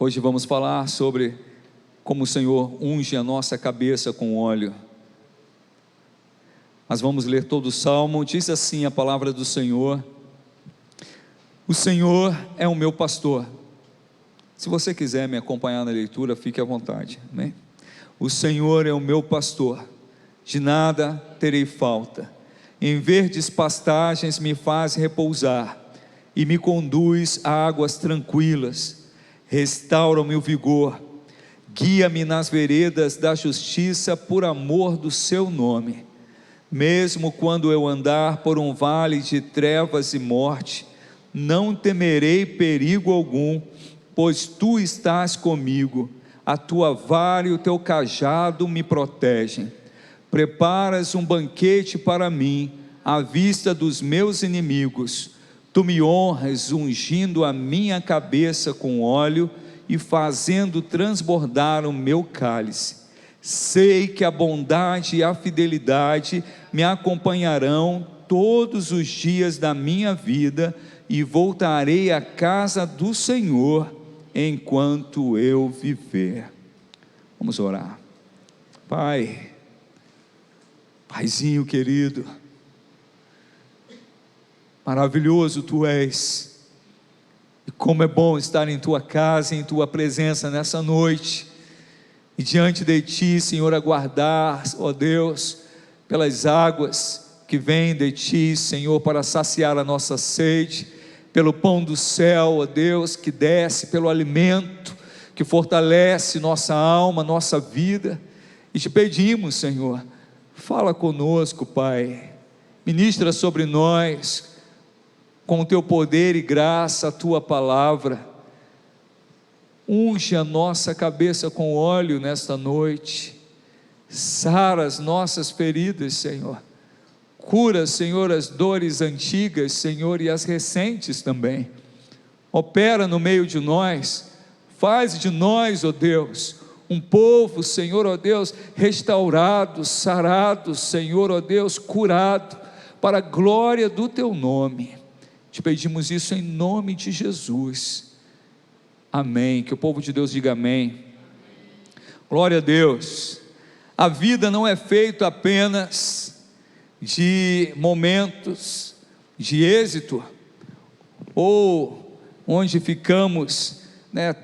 Hoje vamos falar sobre como o Senhor unge a nossa cabeça com óleo. Mas vamos ler todo o Salmo. Diz assim a palavra do Senhor: o Senhor é o meu pastor. Se você quiser me acompanhar na leitura, fique à vontade, amém? O Senhor é o meu pastor, de nada terei falta. Em verdes pastagens me faz repousar, e me conduz a águas tranquilas. Restaura-me o vigor, guia-me nas veredas da justiça, por amor do seu nome. Mesmo quando eu andar por um vale de trevas e morte, não temerei perigo algum, pois tu estás comigo. A tua vara e o teu cajado me protegem. Preparas um banquete para mim, à vista dos meus inimigos. Tu me honras, ungindo a minha cabeça com óleo e fazendo transbordar o meu cálice. Sei que a bondade e a fidelidade me acompanharão todos os dias da minha vida, e voltarei à casa do Senhor enquanto eu viver. Vamos orar. Pai, Paizinho querido, maravilhoso tu és, e como é bom estar em tua casa, em tua presença nessa noite, e diante de ti, Senhor, aguardar, ó Deus, pelas águas que vêm de ti, Senhor, para saciar a nossa sede, pelo pão do céu, ó Deus, que desce, pelo alimento que fortalece nossa alma, nossa vida. E te pedimos, Senhor, fala conosco, Pai, ministra sobre nós, com o teu poder e graça, a tua palavra. Unge a nossa cabeça com óleo nesta noite, sara as nossas feridas, Senhor. Cura, Senhor, as dores antigas, Senhor, e as recentes também. Opera no meio de nós, faz de nós, ó Deus, um povo, Senhor, ó Deus, restaurado, sarado, Senhor, ó Deus, curado, para a glória do teu nome. Te pedimos isso em nome de Jesus, amém. Que o povo de Deus diga amém. Glória a Deus. A vida não é feita apenas de momentos de êxito, ou onde ficamos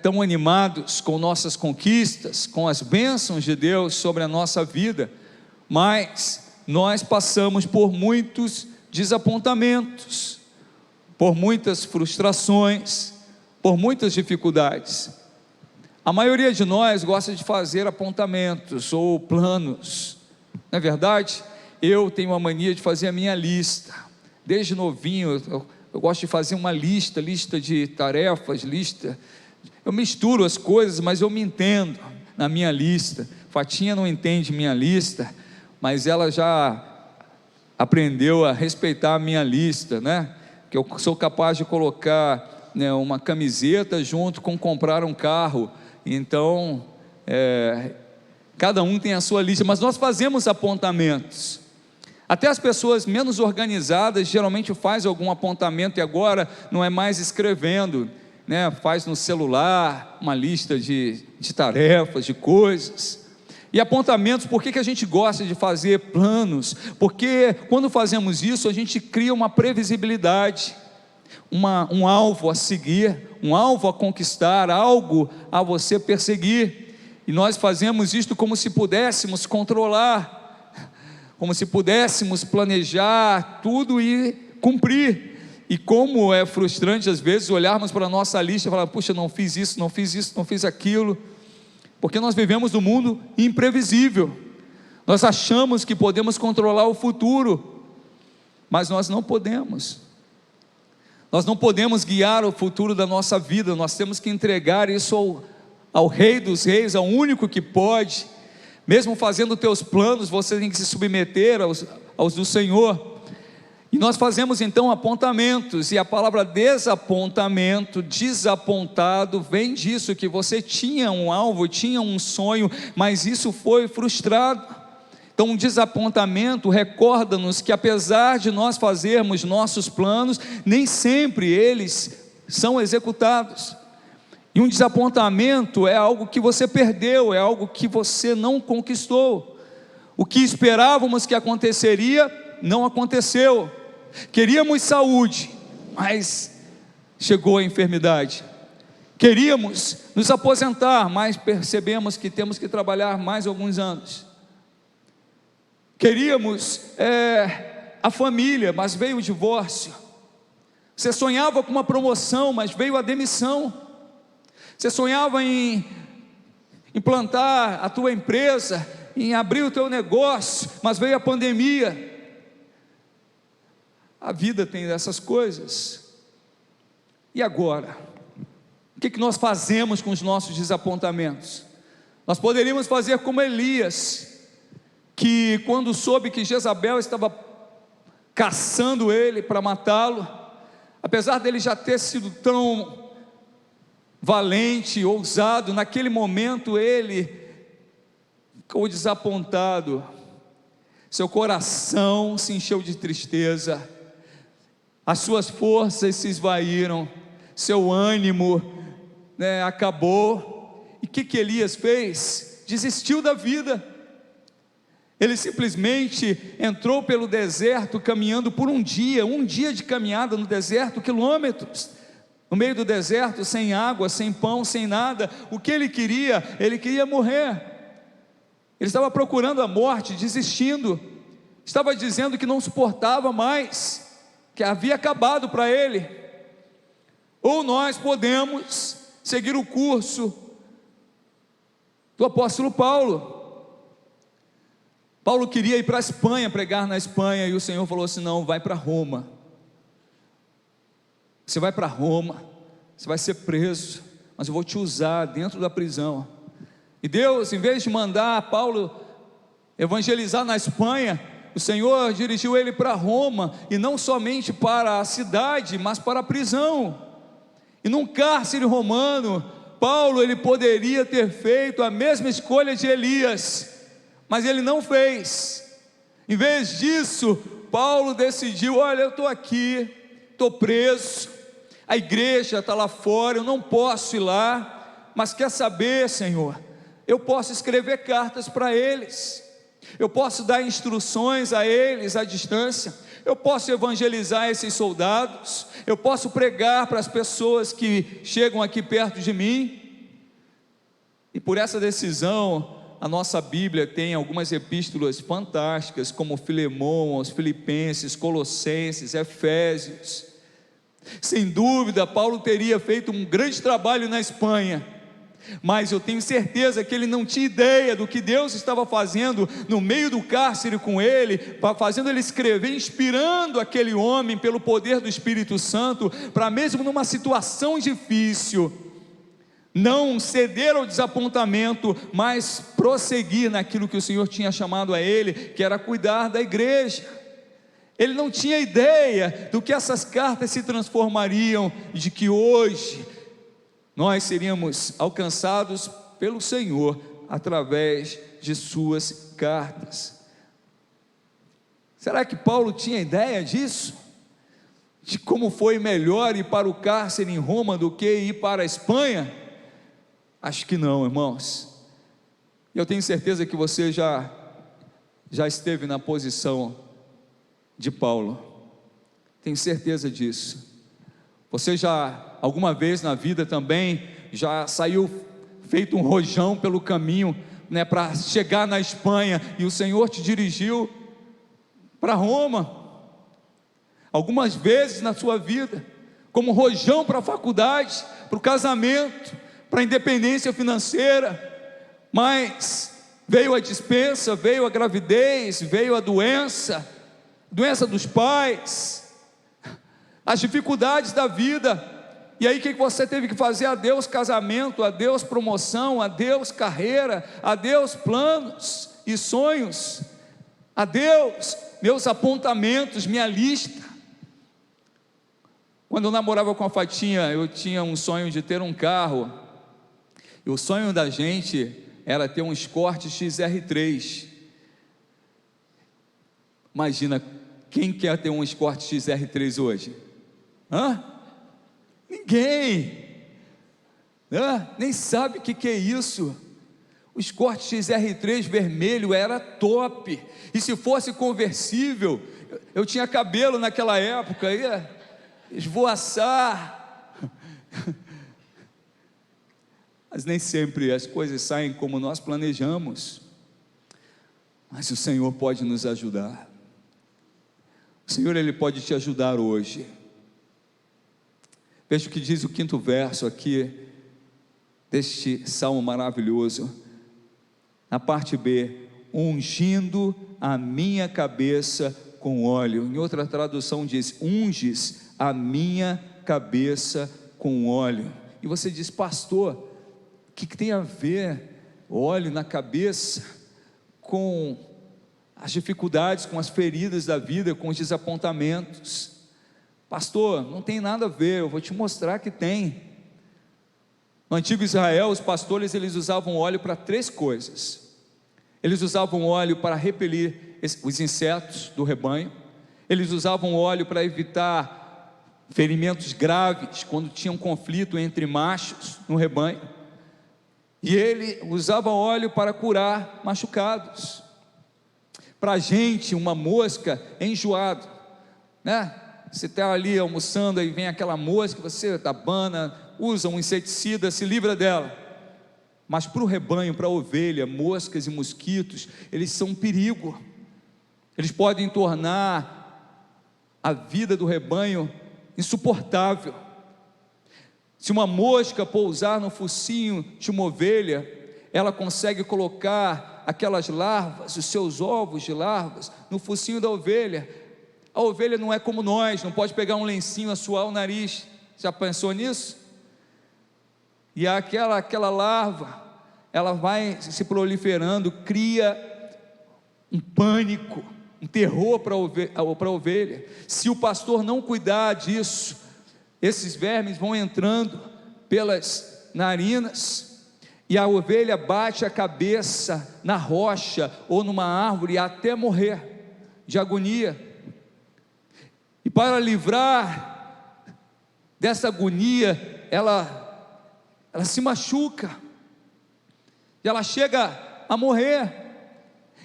tão animados com nossas conquistas, com as bênçãos de Deus sobre a nossa vida, mas nós passamos por muitos desapontamentos, por muitas frustrações, por muitas dificuldades. A maioria de nós gosta de fazer apontamentos ou planos, não é verdade? Eu tenho a mania de fazer a minha lista, desde novinho, eu gosto de fazer uma lista de tarefas, eu misturo as coisas, mas eu me entendo na minha lista. Fatinha não entende minha lista, mas ela já aprendeu a respeitar a minha lista, que eu sou capaz de colocar uma camiseta junto com comprar um carro. Então, cada um tem a sua lista, mas nós fazemos apontamentos. Até as pessoas menos organizadas geralmente fazem algum apontamento, e agora não é mais escrevendo, faz no celular uma lista de tarefas, de coisas. E apontamentos, por que a gente gosta de fazer planos? Porque quando fazemos isso, a gente cria uma previsibilidade, um alvo a seguir, um alvo a conquistar, algo a você perseguir. E nós fazemos isto como se pudéssemos controlar, como se pudéssemos planejar tudo e cumprir. E como é frustrante às vezes olharmos para a nossa lista e falar: puxa, não fiz isso, não fiz aquilo, porque nós vivemos num mundo imprevisível. Nós achamos que podemos controlar o futuro, mas nós não podemos. Nós não podemos guiar o futuro da nossa vida. Nós temos que entregar isso ao Rei dos Reis, ao único que pode. Mesmo fazendo teus planos, você tem que se submeter aos do Senhor. E nós fazemos então apontamentos, e a palavra desapontamento, desapontado, vem disso, que você tinha um alvo, tinha um sonho, mas isso foi frustrado. Então um desapontamento recorda-nos que apesar de nós fazermos nossos planos, nem sempre eles são executados. E um desapontamento é algo que você perdeu, é algo que você não conquistou. O que esperávamos que aconteceria, não aconteceu. Queríamos saúde, mas chegou a enfermidade. Queríamos nos aposentar, mas percebemos que temos que trabalhar mais alguns anos. Queríamos a família, mas veio o divórcio. Você sonhava com uma promoção, mas veio a demissão. Você sonhava em implantar a tua empresa, em abrir o teu negócio, mas veio a pandemia. A vida tem dessas coisas. E agora? O que nós fazemos com os nossos desapontamentos? Nós poderíamos fazer como Elias, que quando soube que Jezabel estava caçando ele para matá-lo, apesar dele já ter sido tão valente, ousado, naquele momento ele ficou desapontado, seu coração se encheu de tristeza, as suas forças se esvaíram, seu ânimo acabou. E o que Elias fez? Desistiu da vida. Ele simplesmente entrou pelo deserto, caminhando por um dia de caminhada no deserto, quilômetros, no meio do deserto, sem água, sem pão, sem nada. O que ele queria? Ele queria morrer. Ele estava procurando a morte, desistindo, estava dizendo que não suportava mais, que havia acabado para ele. Ou nós podemos seguir o curso do apóstolo Paulo. Paulo queria ir para a Espanha, pregar na Espanha, e o Senhor falou assim: não, vai para Roma. Você vai para Roma, você vai ser preso, mas eu vou te usar dentro da prisão. E Deus, em vez de mandar Paulo evangelizar na Espanha, o Senhor dirigiu ele para Roma, e não somente para a cidade, mas para a prisão. E num cárcere romano, Paulo ele poderia ter feito a mesma escolha de Elias, mas ele não fez. Em vez disso, Paulo decidiu: olha, eu estou aqui, estou preso, a igreja está lá fora, eu não posso ir lá, mas quer saber, Senhor, eu posso escrever cartas para eles, eu posso dar instruções a eles à distância, eu posso evangelizar esses soldados, eu posso pregar para as pessoas que chegam aqui perto de mim. E por essa decisão, a nossa Bíblia tem algumas epístolas fantásticas, como Filemão, aos Filipenses, Colossenses, Efésios. Sem dúvida, Paulo teria feito um grande trabalho na Espanha, mas eu tenho certeza que ele não tinha ideia do que Deus estava fazendo no meio do cárcere com ele, fazendo ele escrever, inspirando aquele homem pelo poder do Espírito Santo, para mesmo numa situação difícil, não ceder ao desapontamento, mas prosseguir naquilo que o Senhor tinha chamado a ele, que era cuidar da igreja. Ele não tinha ideia do que essas cartas se transformariam, de que hoje nós seríamos alcançados pelo Senhor através de suas cartas. Será que Paulo tinha ideia disso? De como foi melhor ir para o cárcere em Roma do que ir para a Espanha? Acho que não, irmãos. Eu tenho certeza que você já esteve na posição de Paulo. Tenho certeza disso. Você já, alguma vez na vida também, já saiu feito um rojão pelo caminho, para chegar na Espanha, e o Senhor te dirigiu para Roma. Algumas vezes na sua vida, como rojão para a faculdade, para o casamento, para a independência financeira, mas veio a dispensa, veio a gravidez, veio a doença dos pais, as dificuldades da vida, e aí o que você teve que fazer? Adeus casamento, adeus promoção, adeus carreira, adeus planos e sonhos, adeus meus apontamentos, minha lista. Quando eu namorava com a Fatinha, eu tinha um sonho de ter um carro, e o sonho da gente era ter um Escort XR3. Imagina, quem quer ter um Escort XR3 hoje? Ninguém. né? Nem sabe o que é isso. O Escort XR3 vermelho era top, e se fosse conversível, eu tinha cabelo naquela época, ia esvoaçar. Mas nem sempre as coisas saem como nós planejamos, mas o Senhor pode nos ajudar. O Senhor, Ele pode te ajudar hoje. Veja o que diz o 5º verso aqui, deste salmo maravilhoso, na parte B: ungindo a minha cabeça com óleo. Em outra tradução diz: unges a minha cabeça com óleo. E você diz: pastor, o que tem a ver óleo na cabeça com as dificuldades, com as feridas da vida, com os desapontamentos? Pastor, não tem nada a ver, eu vou te mostrar que tem. No antigo Israel, os pastores, eles usavam óleo para 3 coisas. Eles usavam óleo para repelir os insetos do rebanho. Eles usavam óleo para evitar ferimentos graves, quando tinha um conflito entre machos no rebanho. E ele usava óleo para curar machucados. Para a gente, uma mosca é enjoado, né? Você está ali almoçando, aí vem aquela mosca, você abana, usa um inseticida, se livra dela. Mas para o rebanho, para a ovelha, moscas e mosquitos, eles são um perigo. Eles podem tornar a vida do rebanho insuportável. Se uma mosca pousar no focinho de uma ovelha, ela consegue colocar aquelas larvas, os seus ovos de larvas, no focinho da ovelha. A ovelha não é como nós, não pode pegar um lencinho, assoar o nariz. Já pensou nisso? E aquela larva, ela vai se proliferando, cria um pânico, um terror para a ovelha. Se o pastor não cuidar disso, esses vermes vão entrando pelas narinas, e a ovelha bate a cabeça na rocha ou numa árvore até morrer de agonia. E para livrar dessa agonia, ela se machuca, e ela chega a morrer.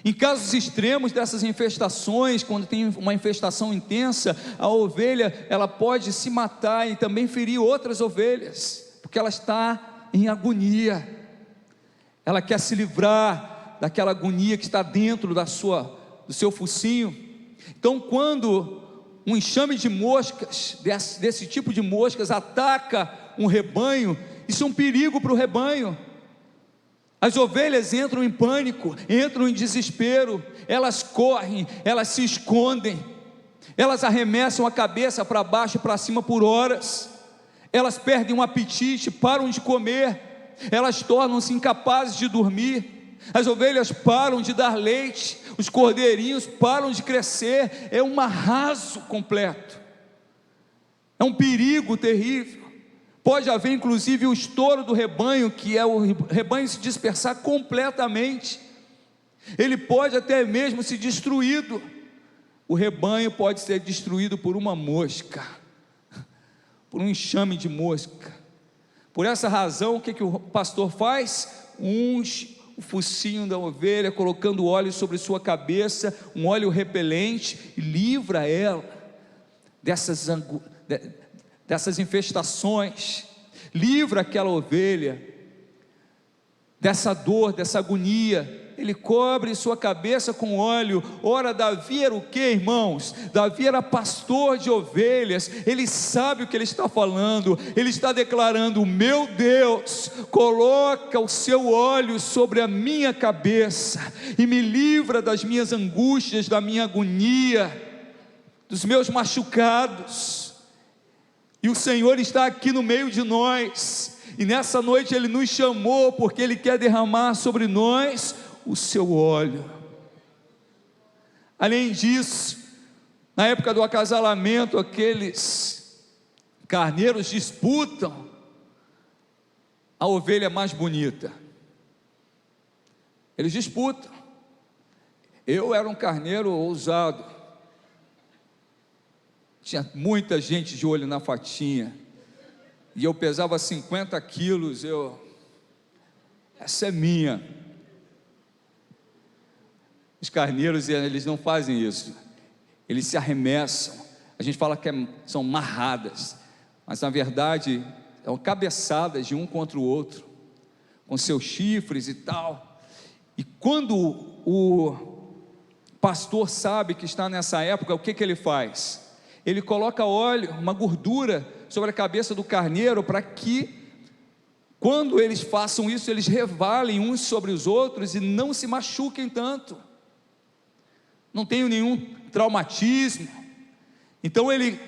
Em casos extremos dessas infestações, quando tem uma infestação intensa, a ovelha, ela pode se matar e também ferir outras ovelhas, porque ela está em agonia. Ela quer se livrar daquela agonia que está dentro do seu focinho. Então, quando um enxame de moscas, desse tipo de moscas, ataca um rebanho, isso é um perigo para o rebanho. As ovelhas entram em pânico, entram em desespero, elas correm, elas se escondem, elas arremessam a cabeça para baixo e para cima por horas, elas perdem o apetite, param de comer, elas tornam-se incapazes de dormir, as ovelhas param de dar leite, os cordeirinhos param de crescer, é um arraso completo, é um perigo terrível. Pode haver inclusive o estouro do rebanho, que é o rebanho se dispersar completamente. Ele pode até mesmo ser destruído. O rebanho pode ser destruído por uma mosca, por um enxame de mosca. Por essa razão, o que o pastor faz? Unge o focinho da ovelha, colocando óleo sobre sua cabeça, um óleo repelente, e livra ela dessas infestações, livra aquela ovelha dessa dor, dessa agonia. Ele cobre sua cabeça com óleo. Ora, Davi era o que, irmãos? Davi era pastor de ovelhas, ele sabe o que ele está falando, ele está declarando: meu Deus, coloca o seu óleo sobre a minha cabeça, e me livra das minhas angústias, da minha agonia, dos meus machucados. E o Senhor está aqui no meio de nós, e nessa noite Ele nos chamou, porque Ele quer derramar sobre nós o seu óleo. Além disso, na época do acasalamento, aqueles carneiros disputam a ovelha mais bonita. Eles disputam. Eu era um carneiro ousado, tinha muita gente de olho na fatinha, e eu pesava 50 quilos, essa é minha. Os carneiros, eles não fazem isso, eles se arremessam. A gente fala que são marradas, mas na verdade são cabeçadas de um contra o outro, com seus chifres e tal. E quando o pastor sabe que está nessa época, o que ele faz? Ele coloca óleo, uma gordura sobre a cabeça do carneiro, para que quando eles façam isso, eles revalem uns sobre os outros e não se machuquem tanto, não tenham nenhum traumatismo. Então ele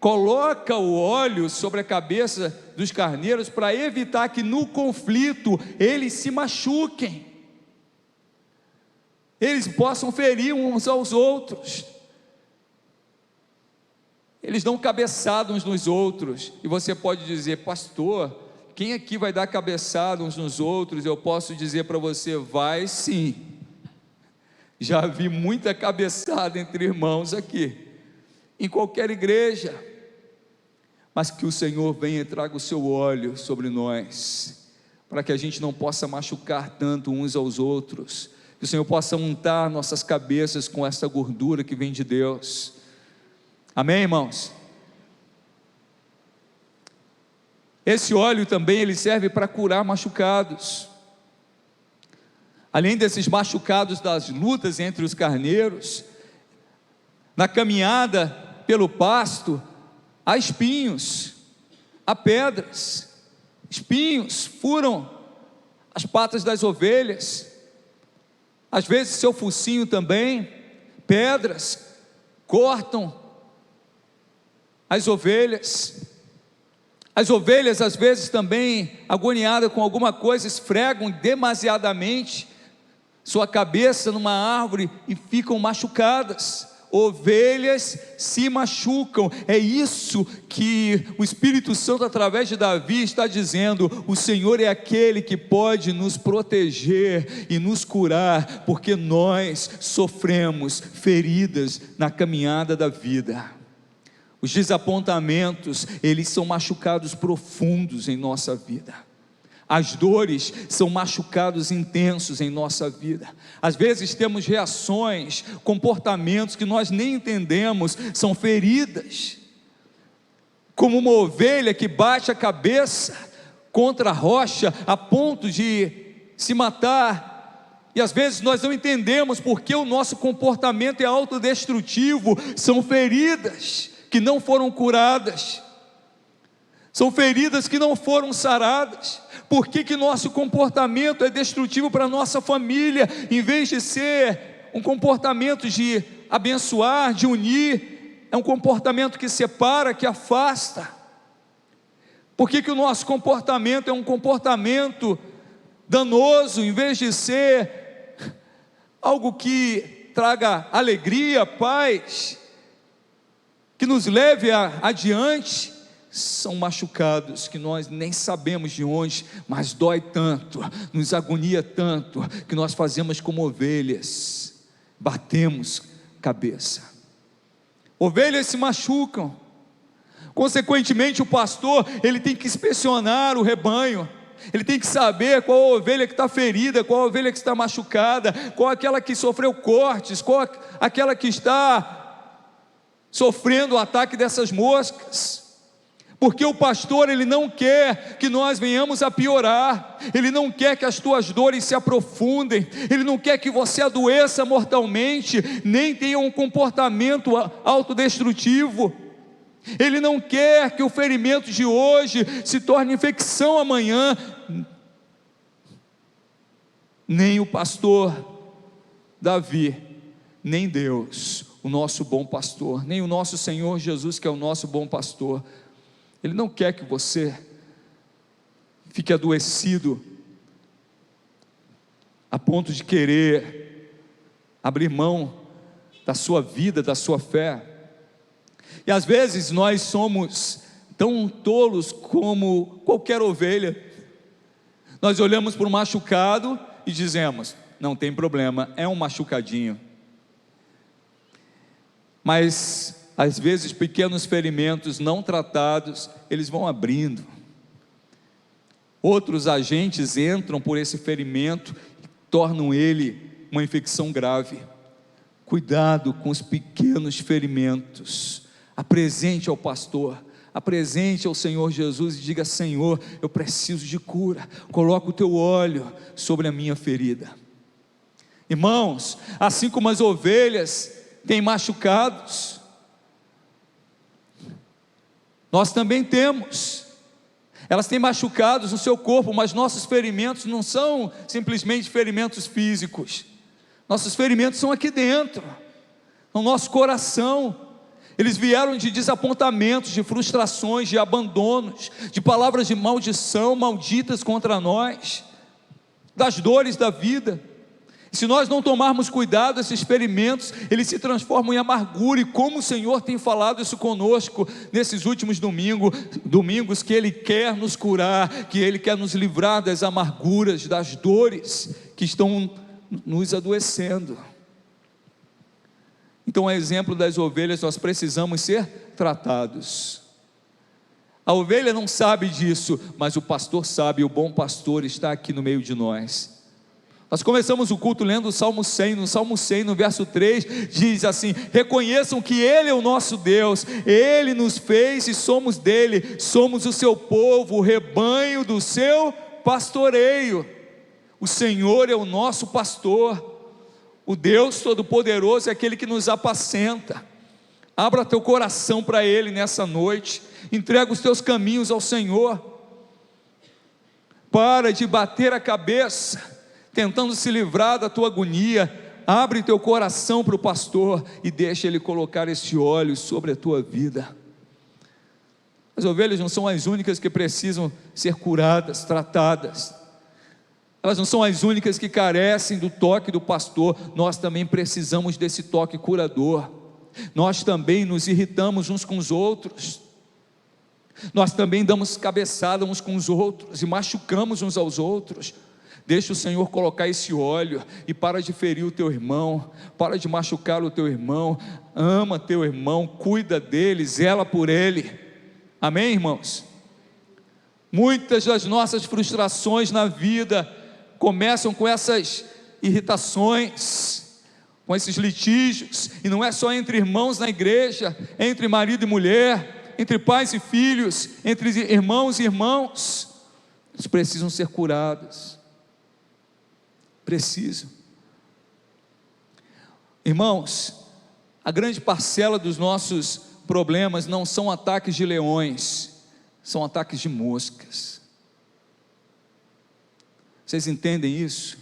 coloca o óleo sobre a cabeça dos carneiros para evitar que no conflito eles se machuquem, eles possam ferir uns aos outros. Eles dão cabeçada uns nos outros. E você pode dizer: pastor, quem aqui vai dar cabeçada uns nos outros? Eu posso dizer para você: vai sim. Já vi muita cabeçada entre irmãos aqui, em qualquer igreja. Mas que o Senhor venha e traga o seu óleo sobre nós, para que a gente não possa machucar tanto uns aos outros, que o Senhor possa untar nossas cabeças com essa gordura que vem de Deus. Amém, irmãos? Esse óleo também ele serve para curar machucados. Além desses machucados das lutas entre os carneiros, na caminhada pelo pasto, há espinhos, há pedras. Espinhos furam as patas das ovelhas, às vezes seu focinho também. Pedras cortam as ovelhas. As ovelhas às vezes também, agoniadas com alguma coisa, esfregam demasiadamente sua cabeça numa árvore e ficam machucadas. Ovelhas se machucam. É isso que o Espírito Santo, através de Davi, está dizendo: o Senhor é aquele que pode nos proteger e nos curar, porque nós sofremos feridas na caminhada da vida. Os desapontamentos, eles são machucados profundos em nossa vida. As dores são machucados intensos em nossa vida. Às vezes temos reações, comportamentos que nós nem entendemos, são feridas. Como uma ovelha que bate a cabeça contra a rocha a ponto de se matar. E às vezes nós não entendemos porque o nosso comportamento é autodestrutivo. São feridas que não foram curadas, são feridas que não foram saradas. Por que nosso comportamento é destrutivo para a nossa família, em vez de ser um comportamento de abençoar, de unir? É um comportamento que separa, que afasta. Por que o nosso comportamento é um comportamento danoso, em vez de ser algo que traga alegria, paz, que nos leve adiante? São machucados que nós nem sabemos de onde, mas dói tanto, nos agonia tanto, que nós fazemos como ovelhas, batemos cabeça. Ovelhas se machucam. Consequentemente, o pastor, ele tem que inspecionar o rebanho. Ele tem que saber qual a ovelha que está ferida, qual a ovelha que está machucada, qual aquela que sofreu cortes, qual aquela que está sofrendo o ataque dessas moscas. Porque o pastor, ele não quer que nós venhamos a piorar, ele não quer que as tuas dores se aprofundem, ele não quer que você adoeça mortalmente, nem tenha um comportamento autodestrutivo. Ele não quer que o ferimento de hoje se torne infecção amanhã. Nem o pastor Davi, nem Deus, o nosso bom pastor, nem o nosso Senhor Jesus, que é o nosso bom pastor, Ele não quer que você fique adoecido a ponto de querer abrir mão da sua vida, da sua fé. E às vezes nós somos tão tolos como qualquer ovelha. Nós olhamos para o machucado e dizemos: não tem problema, é um machucadinho. Mas às vezes pequenos ferimentos não tratados, eles vão abrindo, Outros agentes entram por esse ferimento e tornam ele uma infecção grave. Cuidado com os pequenos ferimentos. Apresente ao pastor, apresente ao Senhor Jesus e diga: Senhor, eu preciso de cura, coloca o teu óleo sobre a minha ferida. Irmãos, assim como as ovelhas têm machucados, nós também temos. Elas têm machucados no seu corpo, mas nossos ferimentos não são simplesmente ferimentos físicos. Nossos ferimentos são aqui dentro, no nosso coração. Eles vieram de desapontamentos, de frustrações, de abandonos, de palavras de maldição malditas contra nós, das dores da vida. Se nós não tomarmos cuidado, esses ferimentos, eles se transformam em amargura. E como o Senhor tem falado isso conosco nesses últimos domingos, que Ele quer nos curar, que Ele quer nos livrar das amarguras, das dores que estão nos adoecendo. Então, a exemplo das ovelhas, nós precisamos ser tratados. A ovelha não sabe disso, mas o pastor sabe, o bom pastor está aqui no meio de nós. Nós começamos o culto lendo o Salmo 100, no Salmo 100, no verso 3, diz assim: reconheçam que Ele é o nosso Deus, Ele nos fez e somos dEle, somos o seu povo, o rebanho do seu pastoreio. O Senhor é o nosso pastor, o Deus Todo-Poderoso é aquele que nos apacenta. Abra teu coração para Ele nessa noite, entrega os teus caminhos ao Senhor, para de bater a cabeça, tentando se livrar da tua agonia. Abre teu coração para o pastor e deixa Ele colocar esse óleo sobre a tua vida. As ovelhas não são as únicas que precisam ser curadas, tratadas. Elas não são as únicas que carecem do toque do pastor. Nós também precisamos desse toque curador. Nós também nos irritamos uns com os outros. Nós também damos cabeçada uns com os outros e machucamos uns aos outros. Deixa o Senhor colocar esse óleo e para de ferir o teu irmão, para de machucar o teu irmão. Ama teu irmão, cuida dele, zela por ele. Amém, irmãos? Muitas das nossas frustrações na vida começam com essas irritações, com esses litígios, e não é só entre irmãos na igreja, é entre marido e mulher, entre pais e filhos, entre irmãos e irmãos. Eles precisam ser curados, precisam. Irmãos, a grande parcela dos nossos problemas não são ataques de leões, são ataques de moscas. Vocês entendem isso?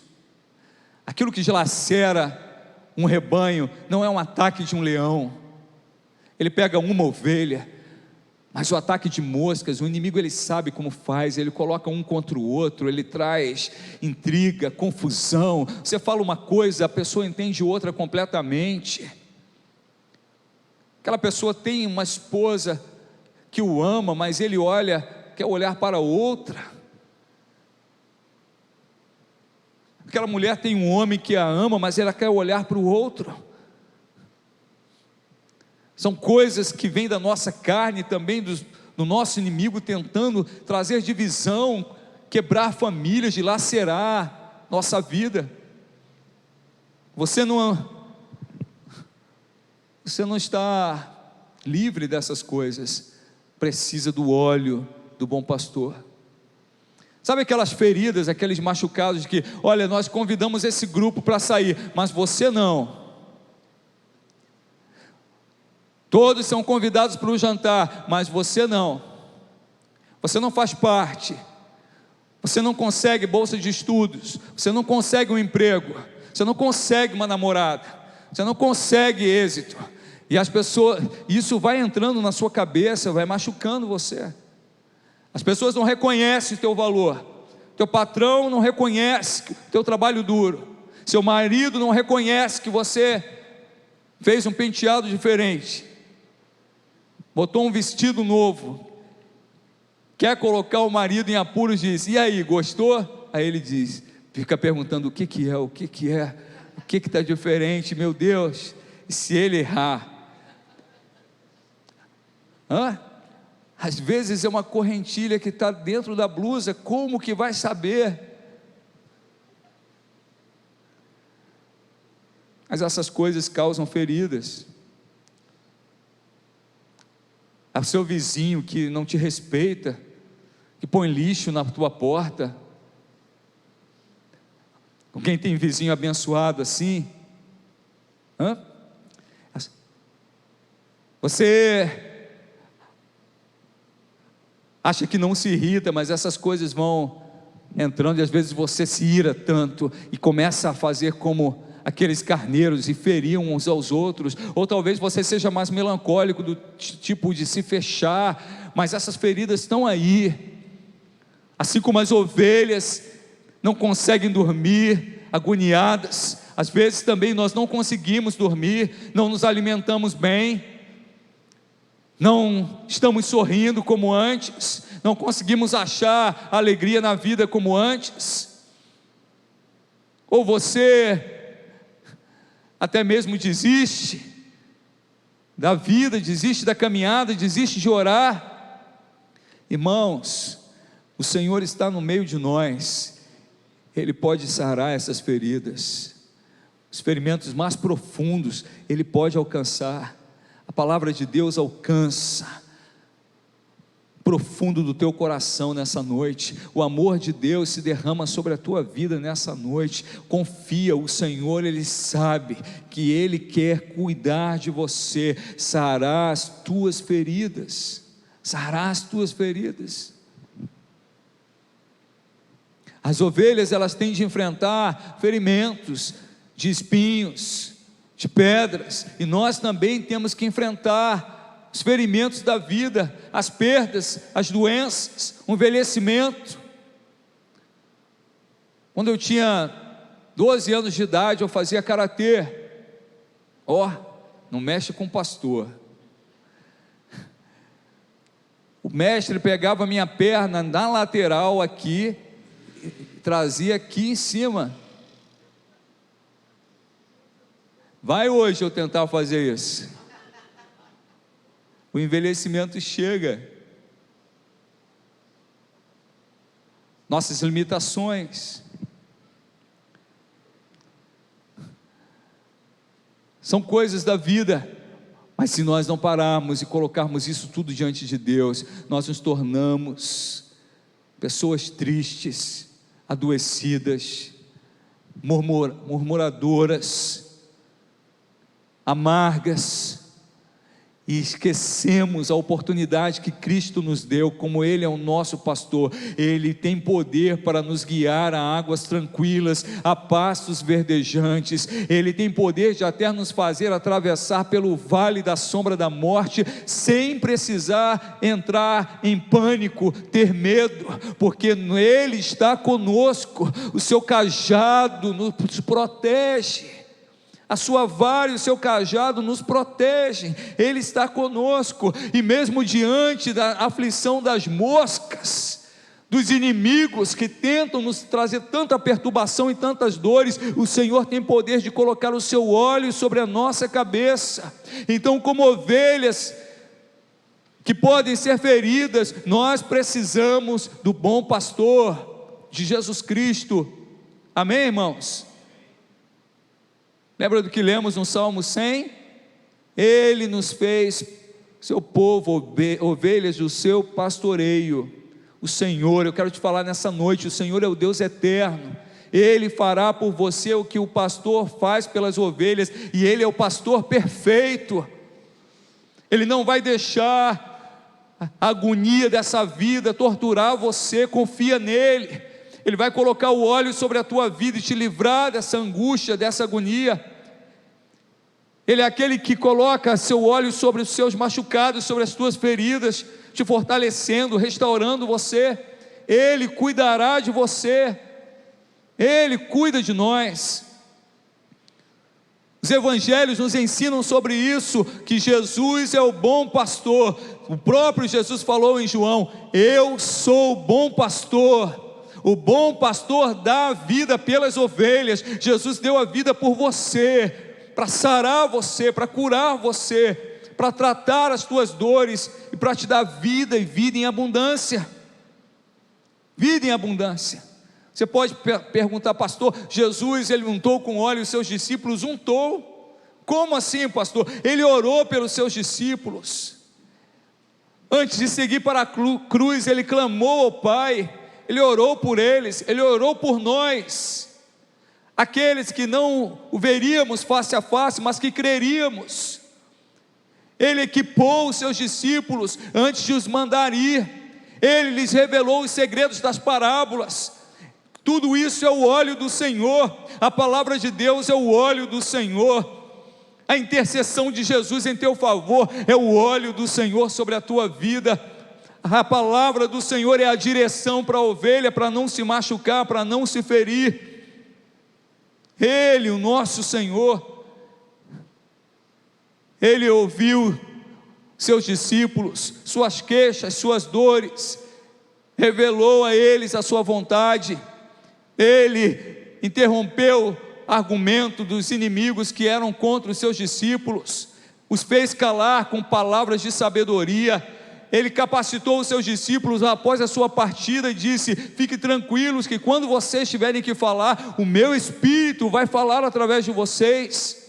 Aquilo que dilacera um rebanho não é um ataque de um leão. Ele pega uma ovelha, mas o ataque de moscas, o inimigo ele sabe como faz. Ele coloca um contra o outro, ele traz intriga, confusão. Você fala uma coisa, a pessoa entende outra completamente. Aquela pessoa tem uma esposa que o ama, mas ele quer olhar para outra. Aquela mulher tem um homem que a ama, mas ela quer olhar para o outro. São coisas que vêm da nossa carne, também do nosso inimigo, tentando trazer divisão, quebrar famílias, dilacerar nossa vida. Você não está livre dessas coisas. Precisa do óleo do bom pastor. Sabe aquelas feridas, aqueles machucados de que, olha, nós convidamos esse grupo para sair, mas você não. Todos são convidados para o jantar, mas você não. Você não faz parte. Você não consegue bolsa de estudos. Você não consegue um emprego. Você não consegue uma namorada. Você não consegue êxito. E as pessoas, isso vai entrando na sua cabeça, vai machucando você. As pessoas não reconhecem o teu valor. Teu patrão não reconhece o teu trabalho duro. Seu marido não reconhece que você fez um penteado diferente, botou um vestido novo. Quer colocar o marido em apuros, diz: e aí, gostou? Aí ele diz, fica perguntando o que é, o que está diferente, meu Deus. E se ele errar? Às vezes é uma correntilha que está dentro da blusa, como que vai saber? Mas essas coisas causam feridas. É o seu vizinho que não te respeita, que põe lixo na tua porta. Com quem tem vizinho abençoado assim? Você acha que não se irrita, mas essas coisas vão entrando, e às vezes você se ira tanto, e começa a fazer como aqueles carneiros, e ferir uns aos outros. Ou talvez você seja mais melancólico, do tipo de se fechar, mas essas feridas estão aí, assim como as ovelhas não conseguem dormir, agoniadas. Às vezes também nós não conseguimos dormir, não nos alimentamos bem, não estamos sorrindo como antes, não conseguimos achar alegria na vida como antes. Ou você até mesmo desiste da vida, desiste da caminhada, desiste de orar. Irmãos, o Senhor está no meio de nós, Ele pode sarar essas feridas, os ferimentos mais profundos, Ele pode alcançar. A palavra de Deus alcança profundo do teu coração nessa noite. O amor de Deus se derrama sobre a tua vida nessa noite. Confia, o Senhor, Ele sabe que Ele quer cuidar de você, sarar as tuas feridas, sarar as tuas feridas. As ovelhas, elas têm de enfrentar ferimentos de espinhos, de pedras, e nós também temos que enfrentar os ferimentos da vida, as perdas, as doenças, o envelhecimento. Quando eu tinha 12 anos de idade, eu fazia karatê. Não mexe com o pastor. O mestre pegava a minha perna na lateral aqui, e trazia aqui em cima. Vai hoje eu tentar fazer isso. O envelhecimento chega, nossas limitações, são coisas da vida, mas se nós não pararmos e colocarmos isso tudo diante de Deus, nós nos tornamos pessoas tristes, adoecidas, murmuradoras, amargas, e esquecemos a oportunidade que Cristo nos deu. Como Ele é o nosso pastor, Ele tem poder para nos guiar a águas tranquilas, a pastos verdejantes. Ele tem poder de até nos fazer atravessar pelo vale da sombra da morte, sem precisar entrar em pânico, ter medo, porque Ele está conosco. O seu cajado nos protege, a sua vara e o seu cajado nos protegem. Ele está conosco, e mesmo diante da aflição das moscas, dos inimigos que tentam nos trazer tanta perturbação e tantas dores, o Senhor tem poder de colocar o seu óleo sobre a nossa cabeça. Então, como ovelhas que podem ser feridas, nós precisamos do bom pastor, de Jesus Cristo. Amém, irmãos? Lembra do que lemos no Salmo 100? Ele nos fez seu povo, ovelhas do seu pastoreio. O Senhor, eu quero te falar nessa noite, o Senhor é o Deus eterno. Ele fará por você o que o pastor faz pelas ovelhas, e Ele é o pastor perfeito. Ele não vai deixar a agonia dessa vida torturar você. Confia nele. Ele vai colocar o óleo sobre a tua vida e te livrar dessa angústia, dessa agonia. Ele é aquele que coloca seu óleo sobre os seus machucados, sobre as tuas feridas, te fortalecendo, restaurando você. Ele cuidará de você, Ele cuida de nós. Os evangelhos nos ensinam sobre isso, que Jesus é o bom pastor. O próprio Jesus falou em João: eu sou o bom pastor. O bom pastor dá a vida pelas ovelhas. Jesus deu a vida por você, para sarar você, para curar você, para tratar as tuas dores e para te dar vida, e vida em abundância. Vida em abundância. Você pode perguntar: pastor, Jesus, ele untou com óleo os seus discípulos? Untou. Como assim, pastor? Ele orou pelos seus discípulos. Antes de seguir para a cruz, ele clamou ao Pai, ele orou por eles, ele orou por nós, aqueles que não o veríamos face a face, mas que creríamos. Ele equipou os seus discípulos antes de os mandar ir, ele lhes revelou os segredos das parábolas. Tudo isso é o óleo do Senhor, a palavra de Deus é o óleo do Senhor. A intercessão de Jesus em teu favor é o óleo do Senhor sobre a tua vida. A palavra do Senhor é a direção para a ovelha, para não se machucar, para não se ferir. Ele, o nosso Senhor, ele ouviu seus discípulos, suas queixas, suas dores, revelou a eles a sua vontade. Ele interrompeu argumento dos inimigos que eram contra os seus discípulos, os fez calar com palavras de sabedoria. Ele capacitou os seus discípulos após a sua partida e disse: fiquem tranquilos que quando vocês tiverem que falar, o meu Espírito vai falar através de vocês.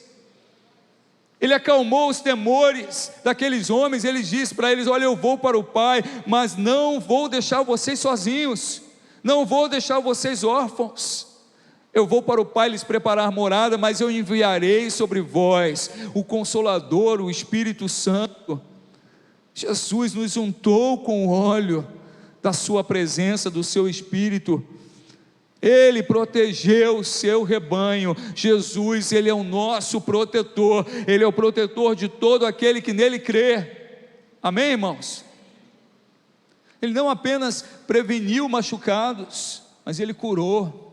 Ele acalmou os temores daqueles homens. Ele disse para eles: olha, eu vou para o Pai, mas não vou deixar vocês sozinhos, não vou deixar vocês órfãos. Eu vou para o Pai lhes preparar morada, mas eu enviarei sobre vós o Consolador, o Espírito Santo. Jesus nos untou com o óleo da sua presença, do seu Espírito. Ele protegeu o seu rebanho. Jesus, ele é o nosso protetor, ele é o protetor de todo aquele que nele crê. Amém, irmãos? Ele não apenas preveniu machucados, mas ele curou.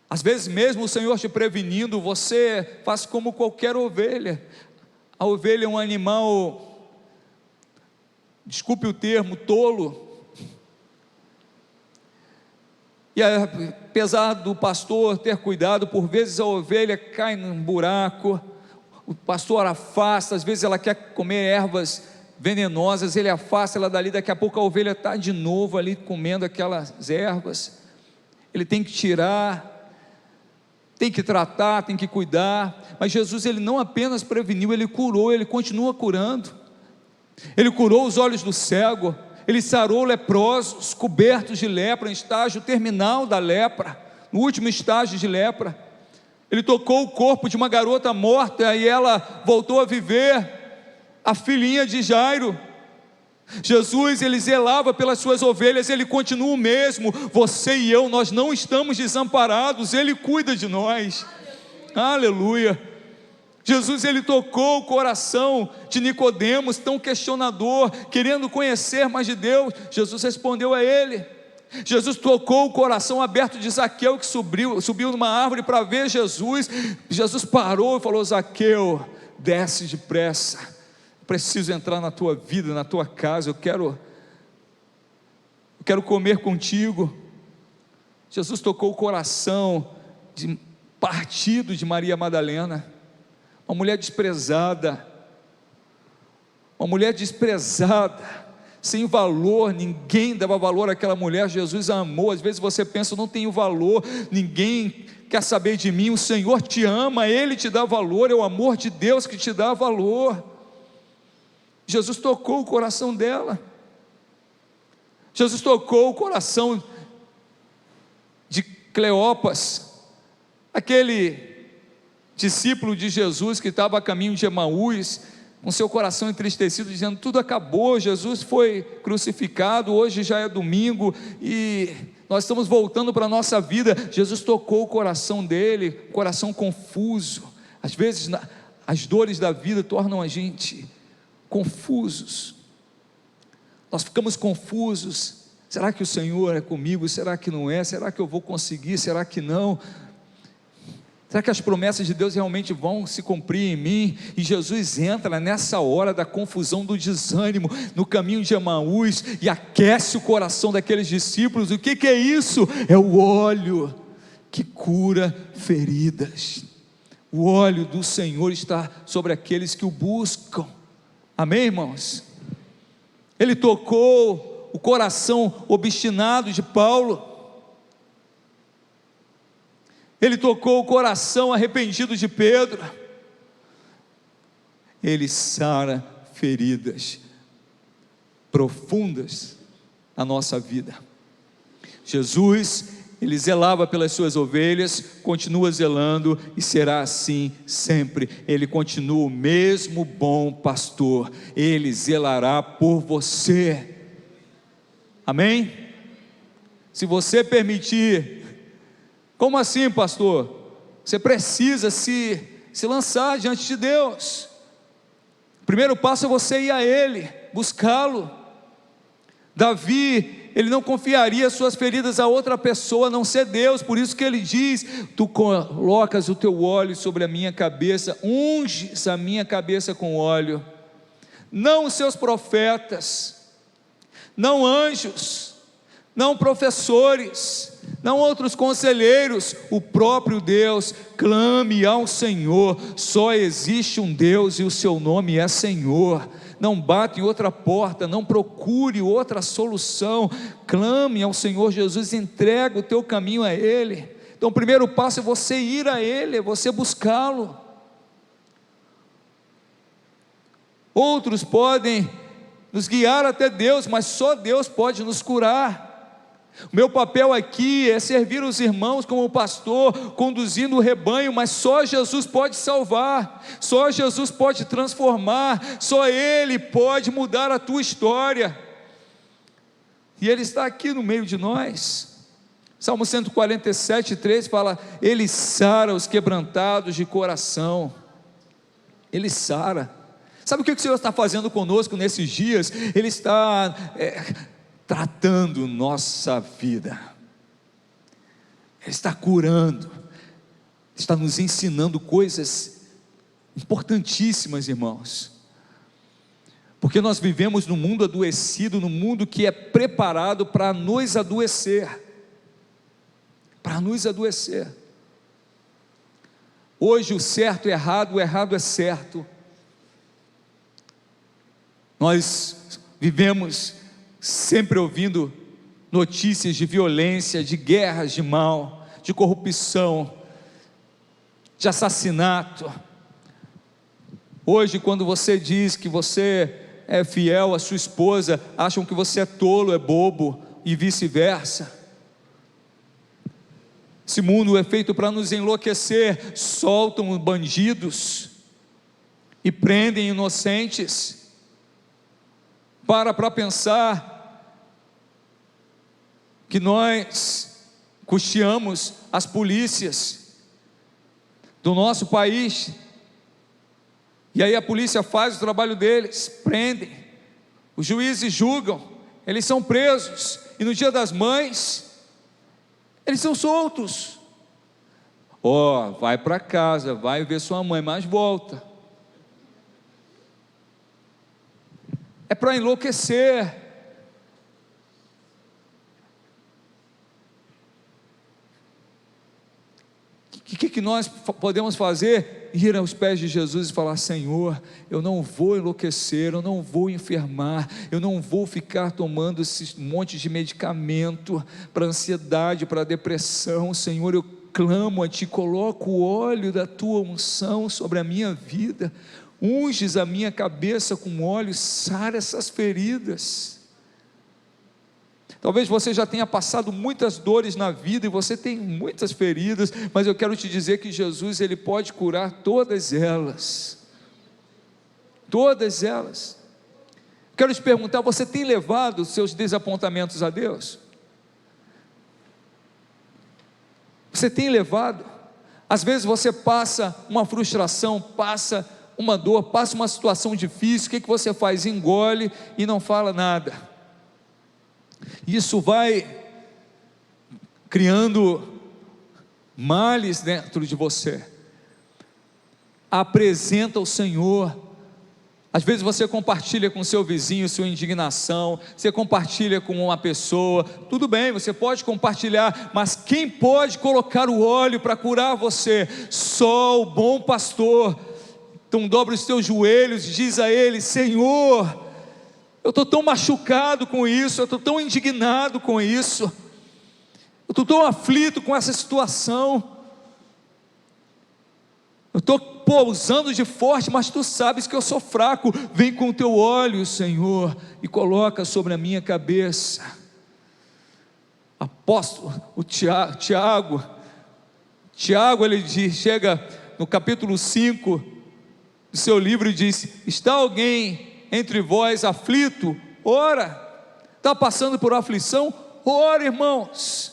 Às vezes mesmo o Senhor te prevenindo, você faz como qualquer ovelha. A ovelha é um animal, desculpe o termo, tolo. E apesar do pastor ter cuidado, por vezes a ovelha cai num buraco, o pastor afasta, às vezes ela quer comer ervas venenosas, ele afasta ela dali, daqui a pouco a ovelha está de novo ali comendo aquelas ervas. Ele tem que tirar, tem que tratar, tem que cuidar. Mas Jesus, ele não apenas preveniu, ele curou, ele continua curando. Ele curou os olhos do cego, ele sarou leprosos, cobertos de lepra, em estágio terminal da lepra, no último estágio de lepra. Ele tocou o corpo de uma garota morta e ela voltou a viver, a filhinha de Jairo. Jesus, ele zelava pelas suas ovelhas, ele continua o mesmo. Você e eu, nós não estamos desamparados, ele cuida de nós. Aleluia. Jesus, ele tocou o coração de Nicodemos, tão questionador, querendo conhecer mais de Deus. Jesus respondeu a ele. Jesus tocou o coração aberto de Zaqueu, que subiu numa árvore para ver Jesus. Jesus parou e falou: Zaqueu, desce depressa, preciso entrar na tua vida, na tua casa, eu quero comer contigo. Jesus tocou o coração partido de Maria Madalena, uma mulher desprezada, sem valor, ninguém dava valor àquela mulher. Jesus a amou. Às vezes você pensa: eu não tenho valor, ninguém quer saber de mim. O Senhor te ama, Ele te dá valor, é o amor de Deus que te dá valor. Jesus tocou o coração dela. Jesus tocou o coração de Cleopas, aquele discípulo de Jesus que estava a caminho de Emaús, com seu coração entristecido, dizendo: tudo acabou, Jesus foi crucificado, hoje já é domingo e nós estamos voltando para a nossa vida. Jesus tocou o coração dele, coração confuso. Às vezes as dores da vida tornam a gente confusos, nós ficamos confusos. Será que o Senhor é comigo? Será que não é? Será que eu vou conseguir? Será que não? Será que as promessas de Deus realmente vão se cumprir em mim? E Jesus entra nessa hora da confusão, do desânimo, no caminho de Emaús, e aquece o coração daqueles discípulos. O que é isso? É o óleo que cura feridas. O óleo do Senhor está sobre aqueles que o buscam. Amém, irmãos? Ele tocou o coração obstinado de Paulo. Ele tocou o coração arrependido de Pedro. Ele sara feridas profundas na nossa vida. Jesus, ele zelava pelas suas ovelhas, continua zelando e será assim sempre. Ele continua o mesmo bom pastor. Ele zelará por você. Amém? Se você permitir. Como assim, pastor? Você precisa se lançar diante de Deus. O primeiro passo é você ir a Ele, buscá-lo. Davi, ele não confiaria suas feridas a outra pessoa, a não ser Deus. Por isso que ele diz: tu colocas o teu óleo sobre a minha cabeça, unges a minha cabeça com óleo. Não os seus profetas, não anjos, não professores, não outros conselheiros, o próprio Deus. Clame ao Senhor. Só existe um Deus e o seu nome é Senhor. Não bate em outra porta, não procure outra solução. Clame ao Senhor Jesus, entrega o teu caminho a Ele. Então o primeiro passo é você ir a Ele, é você buscá-lo. Outros podem nos guiar até Deus, mas só Deus pode nos curar. O meu papel aqui é servir os irmãos como pastor, conduzindo o rebanho, mas só Jesus pode salvar, só Jesus pode transformar, só Ele pode mudar a tua história, e Ele está aqui no meio de nós. Salmo 147:3 fala: Ele sara os quebrantados de coração. Ele sara. Sabe o que o Senhor está fazendo conosco nesses dias? Ele está tratando nossa vida, Ele está curando, está nos ensinando coisas importantíssimas, irmãos, porque nós vivemos num mundo adoecido, num mundo que é preparado para nos adoecer, Hoje o certo é errado, o errado é certo. Nós vivemos sempre ouvindo notícias de violência, de guerras, de mal, de corrupção, de assassinato. Hoje, quando você diz que você é fiel à sua esposa, acham que você é tolo, é bobo, e vice-versa. Esse mundo é feito para nos enlouquecer. Soltam bandidos e prendem inocentes. Para pensar que nós custeamos as polícias do nosso país, e aí a polícia faz o trabalho deles, prendem, os juízes julgam, eles são presos, e no dia das mães, eles são soltos. Vai para casa, vai ver sua mãe, mas volta. É para enlouquecer. O que nós podemos fazer? Ir aos pés de Jesus e falar: Senhor, eu não vou enlouquecer, eu não vou enfermar, eu não vou ficar tomando esses montes de medicamento para ansiedade, para depressão. Senhor, eu clamo a Ti, coloco o óleo da Tua unção sobre a minha vida, unges a minha cabeça com óleo, sara essas feridas. Talvez você já tenha passado muitas dores na vida, e você tem muitas feridas, mas eu quero te dizer que Jesus, Ele pode curar todas elas. Todas elas. Quero te perguntar: você tem levado os seus desapontamentos a Deus? Você tem levado? Às vezes você passa uma frustração, passa uma dor, passa uma situação difícil. O que você faz? Engole e não fala nada. Isso vai criando males dentro de você. Apresenta ao Senhor Às vezes você compartilha com seu vizinho sua indignação, você compartilha com uma pessoa, tudo bem, você pode compartilhar, mas quem pode colocar o óleo para curar você? Só o bom pastor. Então dobra os teus joelhos e diz a Ele: Senhor, eu estou tão machucado com isso, eu estou tão indignado com isso, eu estou tão aflito com essa situação, eu estou pousando de forte, mas Tu sabes que eu sou fraco. Vem com o Teu óleo, Senhor, e coloca sobre a minha cabeça. Apóstolo, o Tiago, ele diz, chega no capítulo 5 do seu livro e diz: está alguém entre vós aflito? Ora. Está passando por aflição? Ora, irmãos.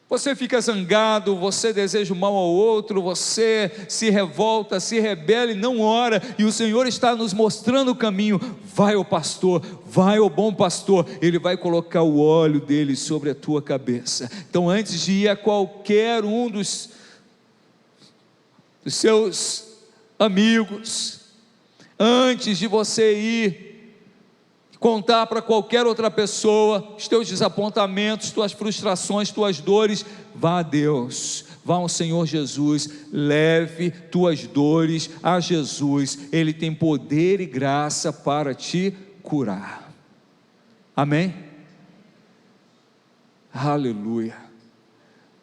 Você fica zangado, você deseja o mal ao outro, você se revolta, se rebela e não ora, e o Senhor está nos mostrando o caminho. Vai ao pastor, vai ao bom pastor, ele vai colocar o óleo dele sobre a tua cabeça. Então, antes de ir a qualquer um dos seus amigos, antes de você ir contar para qualquer outra pessoa os teus desapontamentos, tuas frustrações, tuas dores, vá a Deus, vá ao Senhor Jesus, leve tuas dores a Jesus. Ele tem poder e graça para te curar. Amém? Aleluia.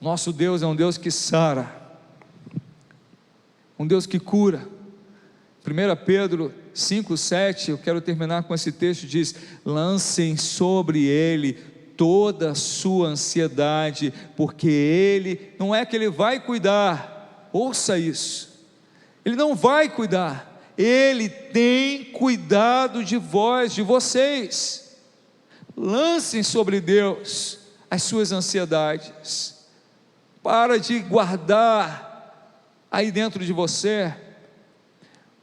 Nosso Deus é um Deus que sara, um Deus que cura. 1 Pedro 5,7, eu quero terminar com esse texto, diz: lancem sobre Ele toda a sua ansiedade, porque Ele, não é que Ele vai cuidar, ouça isso, Ele não vai cuidar, Ele tem cuidado de vós, de vocês. Lancem sobre Deus as suas ansiedades, para de guardar aí dentro de você,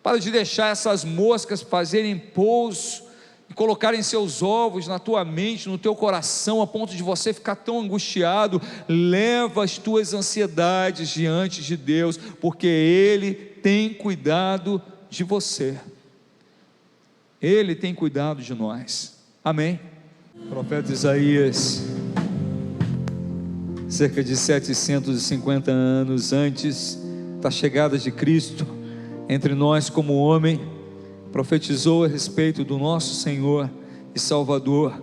para de deixar essas moscas fazerem pouso e colocarem seus ovos na tua mente, no teu coração, a ponto de você ficar tão angustiado. Leva as tuas ansiedades diante de Deus, porque Ele tem cuidado de você, Ele tem cuidado de nós. Amém? O profeta Isaías, cerca de 750 anos antes da chegada de Cristo entre nós como homem, profetizou a respeito do nosso Senhor e Salvador.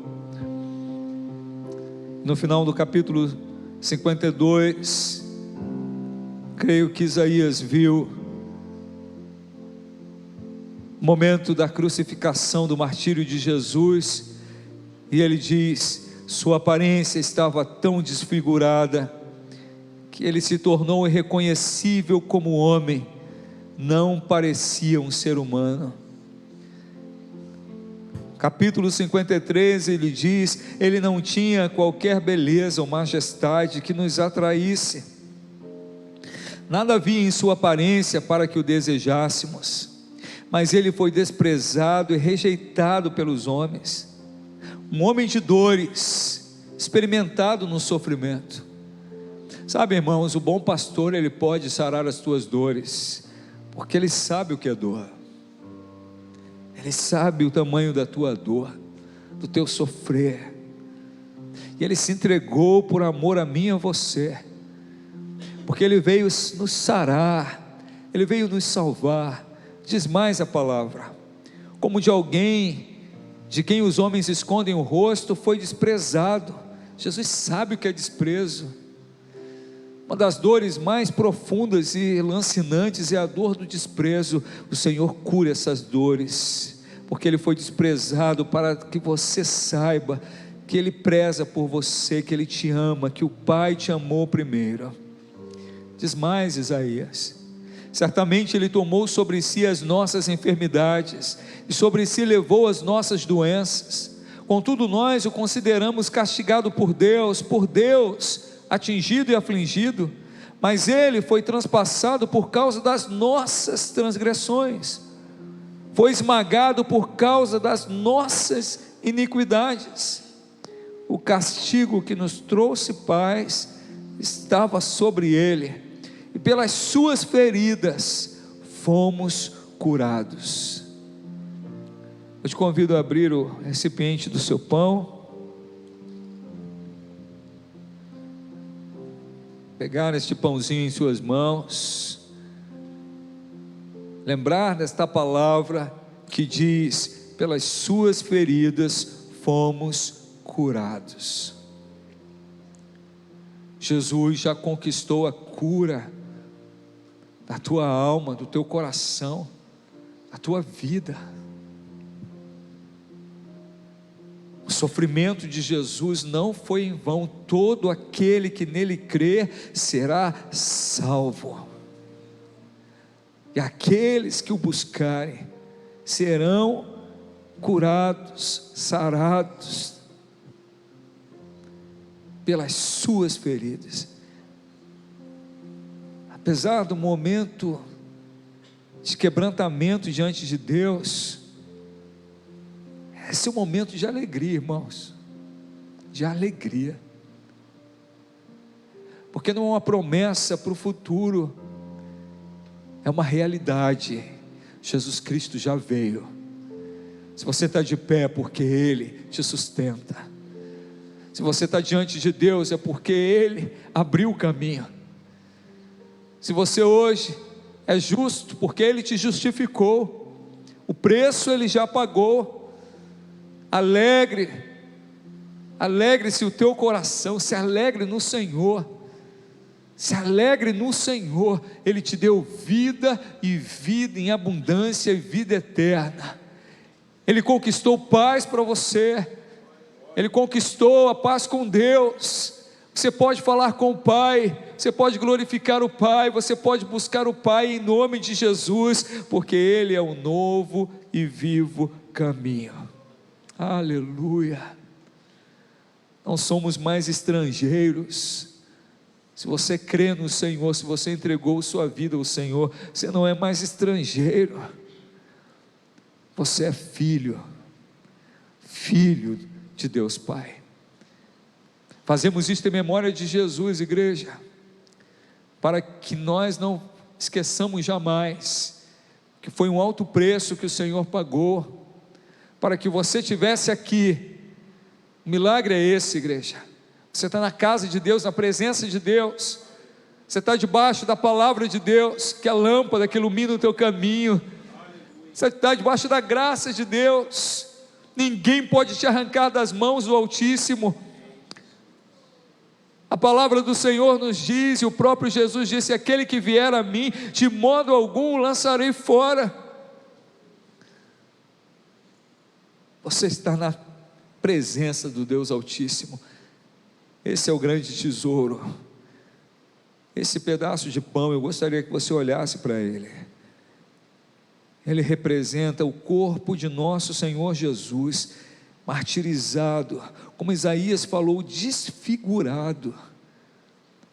No final do capítulo 52, creio que Isaías viu o momento da crucificação, do martírio de Jesus, e ele diz: sua aparência estava tão desfigurada, que ele se tornou irreconhecível como homem, não parecia um ser humano. Capítulo 53, ele diz: ele não tinha qualquer beleza ou majestade que nos atraísse, nada havia em sua aparência para que o desejássemos, mas ele foi desprezado e rejeitado pelos homens, um homem de dores, experimentado no sofrimento. Sabe, irmãos, o bom pastor, ele pode sarar as tuas dores, porque Ele sabe o que é dor, Ele sabe o tamanho da tua dor, do teu sofrer, e Ele se entregou por amor a mim e a você, porque Ele veio nos sarar, Ele veio nos salvar. Diz mais a palavra: como de alguém de quem os homens escondem o rosto, foi desprezado. Jesus sabe o que é desprezo. Uma das dores mais profundas e lancinantes é a dor do desprezo. O Senhor cura essas dores, porque Ele foi desprezado, para que você saiba que Ele preza por você, que Ele te ama, que o Pai te amou primeiro. Diz mais Isaías: certamente Ele tomou sobre si as nossas enfermidades, e sobre si levou as nossas doenças. Contudo nós o consideramos castigado por Deus, atingido e afligido, mas Ele foi transpassado por causa das nossas transgressões, foi esmagado por causa das nossas iniquidades. O castigo que nos trouxe paz estava sobre Ele, e pelas suas feridas fomos curados. Eu te convido a abrir o recipiente do seu pão, pegar este pãozinho em suas mãos, lembrar desta palavra que diz: pelas suas feridas fomos curados. Jesus já conquistou a cura da tua alma, do teu coração, da tua vida. O sofrimento de Jesus não foi em vão. Todo aquele que nele crê será salvo, e aqueles que o buscarem serão curados, sarados pelas suas feridas. Apesar do momento de quebrantamento diante de Deus, esse é um momento de alegria, irmãos, de alegria, porque não é uma promessa para o futuro, é uma realidade. Jesus Cristo já veio. Se você está de pé, é porque Ele te sustenta. Se você está diante de Deus, é porque Ele abriu o caminho. Se você hoje é justo, porque Ele te justificou, o preço Ele já pagou. Alegre-se o teu coração, se alegre no Senhor, se alegre no Senhor. Ele te deu vida, e vida em abundância, e vida eterna. Ele conquistou paz para você, Ele conquistou a paz com Deus. Você pode falar com o Pai, você pode glorificar o Pai, você pode buscar o Pai em nome de Jesus, porque Ele é o novo e vivo caminho. Aleluia. Não somos mais estrangeiros. Se você crê no Senhor, se você entregou sua vida ao Senhor, você não é mais estrangeiro, você é filho de Deus Pai. Fazemos isto em memória de Jesus, igreja, para que nós não esqueçamos jamais que foi um alto preço que o Senhor pagou, para que você estivesse aqui. O milagre é esse, igreja. Você está na casa de Deus, na presença de Deus, você está debaixo da palavra de Deus, que é a lâmpada que ilumina o teu caminho, você está debaixo da graça de Deus. Ninguém pode te arrancar das mãos do Altíssimo. A palavra do Senhor nos diz, e o próprio Jesus disse: aquele que vier a mim, de modo algum o lançarei fora. Você está na presença do Deus Altíssimo. Esse é o grande tesouro. Esse pedaço de pão, eu gostaria que você olhasse para ele. Ele representa o corpo de nosso Senhor Jesus, martirizado, como Isaías falou, desfigurado,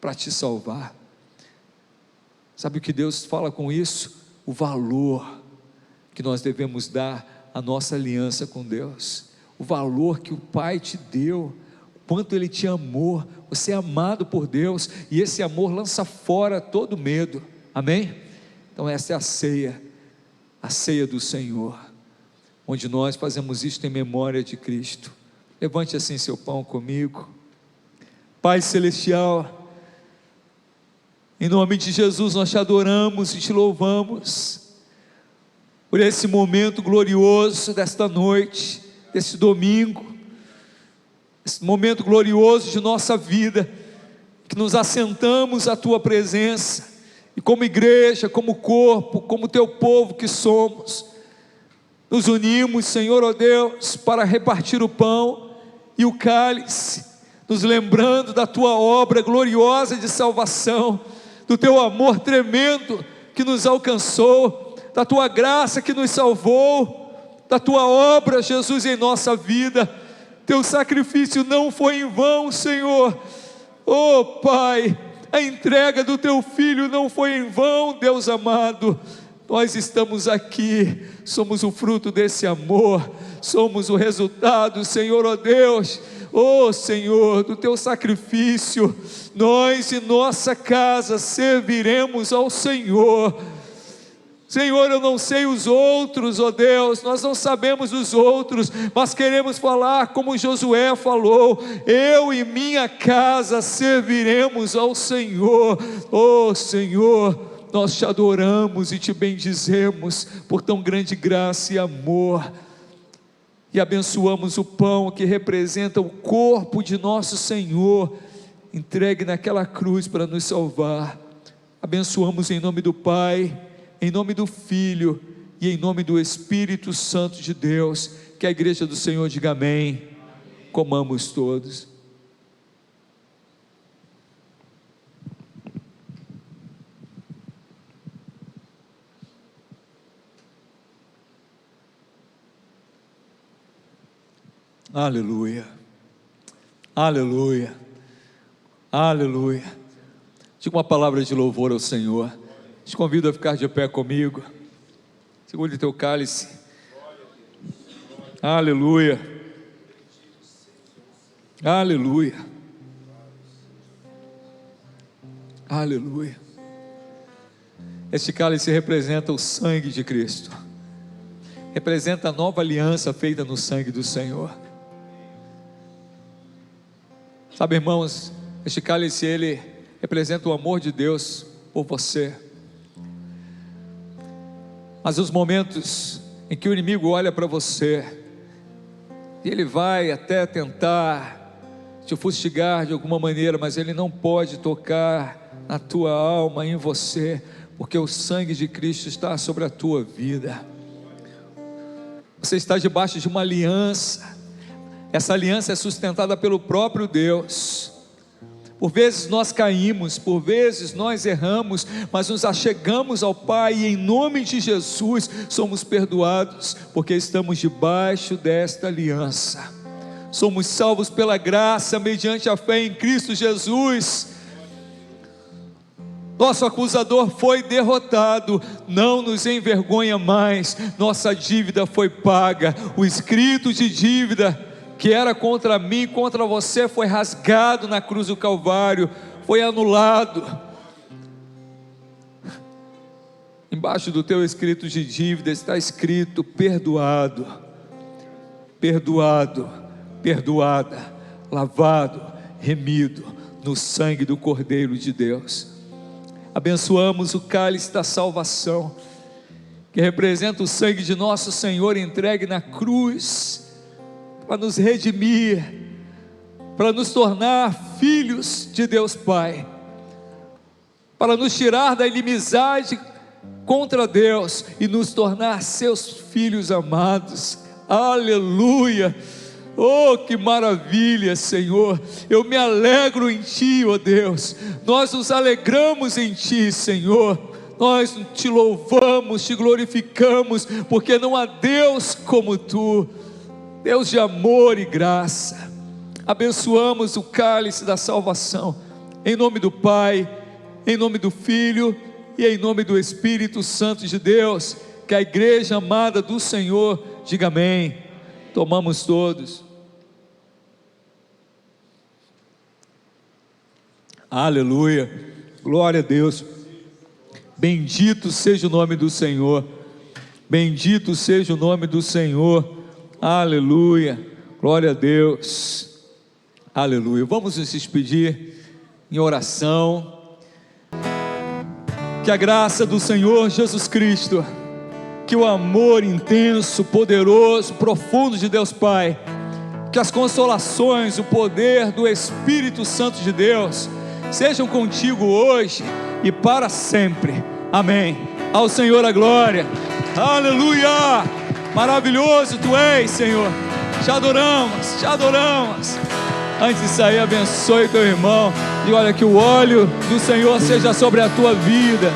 para te salvar. Sabe o que Deus fala com isso? O valor que nós devemos dar à nossa aliança com Deus, o valor que o Pai te deu, quanto Ele te amou. Você é amado por Deus, e esse amor lança fora todo medo, amém? Então essa é a ceia do Senhor, onde nós fazemos isto em memória de Cristo. Levante assim seu pão comigo. Pai Celestial, em nome de Jesus nós te adoramos e te louvamos, por esse momento glorioso desta noite, desse domingo, esse momento glorioso de nossa vida, que nos assentamos à tua presença, e como igreja, como corpo, como teu povo que somos, nos unimos, Senhor, ó Deus, para repartir o pão e o cálice, nos lembrando da tua obra gloriosa de salvação, do teu amor tremendo que nos alcançou, da tua graça que nos salvou, da tua obra, Jesus, em nossa vida. Teu sacrifício não foi em vão, Senhor. Oh Pai, a entrega do teu Filho não foi em vão, Deus amado. Nós estamos aqui, somos o fruto desse amor, somos o resultado, Senhor, ó Deus, ó Senhor, do teu sacrifício. Nós e nossa casa serviremos ao Senhor. Senhor, eu não sei os outros, ó Deus, nós não sabemos os outros, mas queremos falar como Josué falou: eu e minha casa serviremos ao Senhor. Ó Senhor, nós te adoramos e te bendizemos por tão grande graça e amor, e abençoamos o pão que representa o corpo de nosso Senhor, entregue naquela cruz para nos salvar. Abençoamos em nome do Pai, em nome do Filho e em nome do Espírito Santo de Deus. Que a igreja do Senhor diga amém. Comamos todos. Aleluia, aleluia, aleluia. Diga uma palavra de louvor ao Senhor. Te convido a ficar de pé comigo. Segure o teu cálice. Aleluia, aleluia, aleluia. Este cálice representa o sangue de Cristo, representa a nova aliança feita no sangue do Senhor. Sabe, irmãos, este cálice, ele representa o amor de Deus por você. Mas os momentos em que o inimigo olha para você, e ele vai até tentar te fustigar de alguma maneira, mas ele não pode tocar na tua alma, em você, porque o sangue de Cristo está sobre a tua vida. Você está debaixo de uma aliança. Essa aliança é sustentada pelo próprio Deus. Por vezes nós caímos, por vezes nós erramos, mas nos achegamos ao Pai e em nome de Jesus somos perdoados, porque estamos debaixo desta aliança. Somos salvos pela graça, mediante a fé em Cristo Jesus. Nosso acusador foi derrotado, não nos envergonha mais, nossa dívida foi paga, o escrito de dívida que era contra mim, contra você, foi rasgado na cruz do Calvário, foi anulado. Embaixo do teu escrito de dívida está escrito: perdoado, perdoado, perdoada, lavado, remido no sangue do Cordeiro de Deus. Abençoamos o cálice da salvação, que representa o sangue de nosso Senhor entregue na cruz, para nos redimir, para nos tornar filhos de Deus Pai, para nos tirar da inimizade contra Deus e nos tornar seus filhos amados. Aleluia! Oh, que maravilha, Senhor! Eu me alegro em Ti, ó Deus. Nós nos alegramos em Ti, Senhor. Nós te louvamos, te glorificamos, porque não há Deus como Tu, Deus de amor e graça. Abençoamos o cálice da salvação, em nome do Pai, em nome do Filho e em nome do Espírito Santo de Deus. Que a igreja amada do Senhor diga amém. Tomamos todos. Aleluia, glória a Deus. Bendito seja o nome do Senhor, bendito seja o nome do Senhor. Aleluia, glória a Deus, aleluia. Vamos nos despedir em oração. Que a graça do Senhor Jesus Cristo, que o amor intenso, poderoso, profundo de Deus Pai, que as consolações, o poder do Espírito Santo de Deus sejam contigo hoje e para sempre. Amém. Ao Senhor a glória. Aleluia. Maravilhoso Tu és, Senhor. Te adoramos, te adoramos. Antes de sair, abençoe teu irmão e olha, que o óleo do Senhor seja sobre a tua vida.